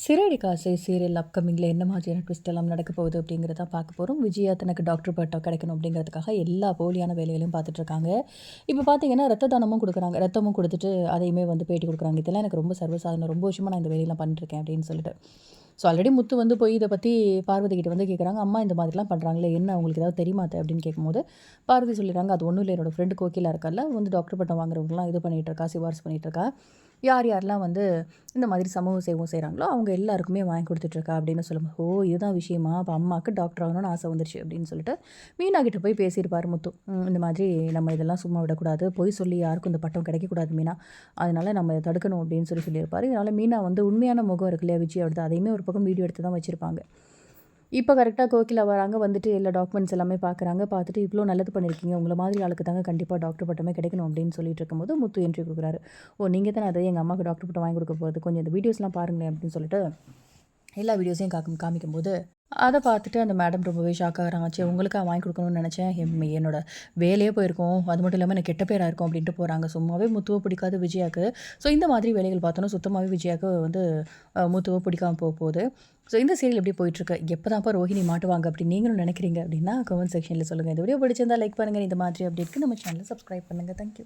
சிறகடி காசை சீரியல் அப்கமிங்கில் என்ன மாதிரியான ட்விஸ்ட் எல்லாம் நடக்க போகுது அப்படிங்கிறத பார்க்க போகிறோம். விஜயா தனக்கு டாக்டர் பட்டம் கிடைக்கணும் அப்படிங்கிறதுக்காக எல்லா போலியான வேலைகளையும் பார்த்துட்ருக்காங்க. இப்போ பார்த்தீங்கன்னா ரத்த தானமும் கொடுக்குறாங்க. ரத்தமும் கொடுத்துட்டு அதையுமே வந்து பேட்டி கொடுக்குறாங்க. இதெல்லாம் எனக்கு ரொம்ப சர்வசாதாரணம். ரொம்ப வருஷமாக நான் இந்த வேலையெல்லாம் பண்ணிட்டுருக்கேன் அப்படின்னு சொல்லிட்டு. ஸோ ஆல்ரெடி முத்து வந்து போய் இதை பற்றி பார்வதி கிட்ட வந்து கேட்குறாங்க. அம்மா இந்த மாதிரிலாம் பண்ணுறாங்களே என்ன உங்களுக்கு ஏதாவது தெரியுமா அத்தை அப்படின்னு கேட்கும்போது பார்வதி சொல்லிடுறாங்க, அது ஒன்றும் இல்லை, என்னோட ஃப்ரெண்டு கோகிலா இருக்கார்ல, அவ வந்து டாக்டர் பட்டம் வாங்குறவங்கலாம் இது பண்ணிகிட்டு இருக்கா, சிபாரிசு பண்ணிகிட்டு இருக்கா. யார் யாரெல்லாம் வந்து இந்த மாதிரி சமூக சேவம் செய்கிறாங்களோ அவங்க எல்லாருக்குமே வாங்கி கொடுத்துட்ருக்கா அப்படின்னு சொல்லும்போது, ஓ இதுதான் விஷயமா, அப்போ அம்மாவுக்கு டாக்டர் ஆகணும்னு ஆசை வந்துருச்சு அப்படின்னு சொல்லிட்டு மீனா கிட்ட போய் பேசியிருப்பார் முத்து. இந்த மாதிரி நம்ம இதெல்லாம் சும்மா விடக்கூடாது, பொய் சொல்லி யாருக்கும் இந்த பட்டம் கிடைக்கக்கூடாது மீனா, அதனால நம்ம இதை தடுக்கணும் அப்படின்னு சொல்லியிருப்பார். இதனால் மீனா வந்து உண்மையான முகம் இருக்கு இல்லையா விஜயோடது, அதையுமே ஒரு பக்கம் வீடியோ எடுத்து தான் வச்சுருப்பாங்க. இப்போ கரெக்டாக கோகிலா வராங்க, வந்துட்டு எல்லா டாக்குமெண்ட்ஸ் எல்லாமே பார்க்குறாங்க. பார்த்துட்டு இவ்வளோ நல்லது பண்ணியிருக்கீங்க, உங்களை மாதிரி ஆளுக்கு தாங்க கண்டிப்பாக டாக்டர் பட்டமே கிடைக்கணும் அப்படின்னு சொல்லிட்டு இருக்கும்போது முத்து என்ட்ரி கொடுக்குறாரு. ஓ நீங்கள் தானே அதை எங்கள் அம்மாவுக்கு டாக்டர் பட்டம் வாங்கி கொடுக்க போகுது, கொஞ்சம் இந்த வீடியோஸ்லாம் பாருங்களேன் அப்படின்னு சொல்லிட்டு எல்லா வீடியோஸையும் காமிக்கும்போது அதை பார்த்துட்டு அந்த மேடம் ரொம்பவே ஷாக் ஆகுறாங்க. சரி உங்களுக்காக வாங்கி கொடுக்கணும்னு நினச்சேன், என்னோட வேலையே போயிருக்கோம், அது மட்டும் இல்லாமல் எனக்கு கெட்ட பேராக இருக்கும் அப்படின்ட்டு போகிறாங்க. சும்மாவே முத்துவை பிடிக்காது விஜயாவுக்கு. ஸோ இந்த மாதிரி வேலைகள் பார்த்தோன்னா சுத்தமாகவே விஜயாவுக்கு வந்து முத்துவை பிடிக்காம போகுது. ஸோ இந்த சீரியல் எப்படி போயிட்டுருக்கு, எப்போ தான்ப்பா ரோஹிணி மாட்டுவாங்க அப்படின்னு நீங்களும் நினைக்கிறீங்க அப்படின்னா கமெண்ட் செக்ஷனில் சொல்லுங்கள். இந்த வீடியோ பிடிச்சிருந்தா லைக் பண்ணுங்கள். இந்த மாதிரி அப்படி இருக்குது நம்ம சேனலை சப்ஸ்கிரைப் பண்ணுங்கள். தேங்க்யூ.